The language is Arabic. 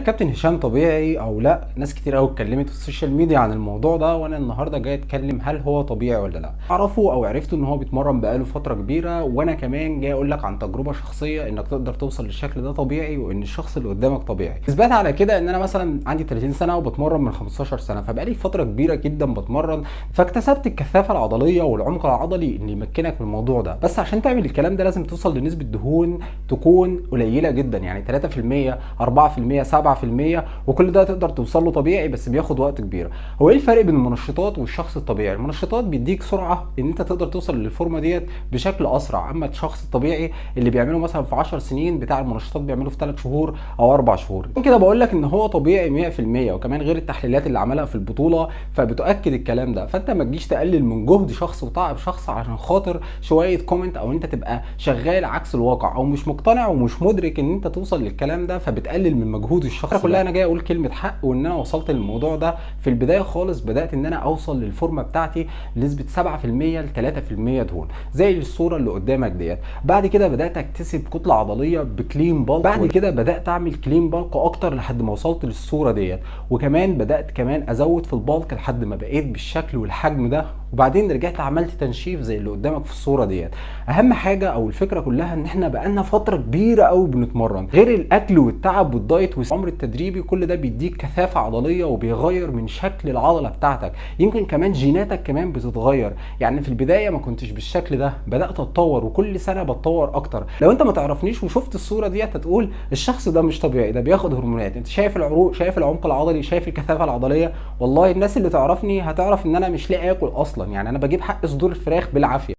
كابتن هشام طبيعي او لا؟ ناس كتير قوي اتكلمت في السوشيال ميديا عن الموضوع ده، وانا النهارده جاي اتكلم هل هو طبيعي ولا لا. اعرفه او عرفت ان هو بيتمرن بقاله فتره كبيره، وانا كمان جاي اقول لك عن تجربه شخصيه انك تقدر توصل للشكل ده طبيعي، وان الشخص اللي قدامك طبيعي. اثبات على كده ان انا مثلا عندي 30 سنه وبتمرن من 15 سنه، فبقالي فتره كبيره جدا بتمرن، فاكتسبت الكثافه العضليه والعمق العضلي اللي يمكنك من الموضوع ده. بس عشان تعمل الكلام ده لازم توصل لنسبه دهون تكون قليله جدا، يعني 3%، 4%، 7%، وكل ده تقدر توصل له طبيعي، بس بياخد وقت كبير. هو ايه الفرق بين المنشطات والشخص الطبيعي؟ المنشطات بيديك سرعه ان انت تقدر توصل للفورمه ديت بشكل اسرع، اما الشخص الطبيعي اللي بيعمله مثلا في 10 سنين بتاع المنشطات بيعمله في 3 شهور او 4 شهور. كده بقول لك ان هو طبيعي 100%، وكمان غير التحليلات اللي عملها في البطوله فبتؤكد الكلام ده. فانت ما تجيش تقلل من جهد شخص وتعب شخص عشان خاطر شويه كومنت، او انت تبقى شغال عكس الواقع، او مش مقتنع ومش مدرك ان انت توصل للكلام ده، فبتقلل من مجهود الشخص كلها. انا جاي اقول كلمه حق، وان انا وصلت للموضوع ده في البدايه خالص. بدات ان انا اوصل للفورمه بتاعتي بنسبه 7% ل 3% دهون زي الصوره اللي قدامك ديت. بعد كده بدات اكتسب كتله عضليه بكلين بالك، بعد كده بدات اعمل كلين بالك اكتر لحد ما وصلت للصوره ديت، وكمان بدات كمان ازود في البالك لحد ما بقيت بالشكل والحجم ده. وبعدين رجعت عملت تنشيف زي اللي قدامك في الصوره ديت. اهم حاجه او الفكره كلها ان احنا بقالنا فتره كبيره قوي بنتمرن، غير الاكل والتعب والدايت والعمر التدريبي، كل ده بيديك كثافه عضليه وبيغير من شكل العضله بتاعتك. يمكن كمان جيناتك كمان بتتغير، يعني في البدايه ما كنتش بالشكل ده، بدات اتطور وكل سنه بتطور اكتر. لو انت ما تعرفنيش وشفت الصوره ديت هتقول الشخص ده مش طبيعي، ده بياخد هرمونات. انت شايف العروق، شايف العمق العضلي، شايف الكثافه العضليه. والله الناس اللي تعرفني هتعرف ان انا مش لاقي اكل اصلا، يعني انا بجيب حق صدور الفراخ بالعافيه.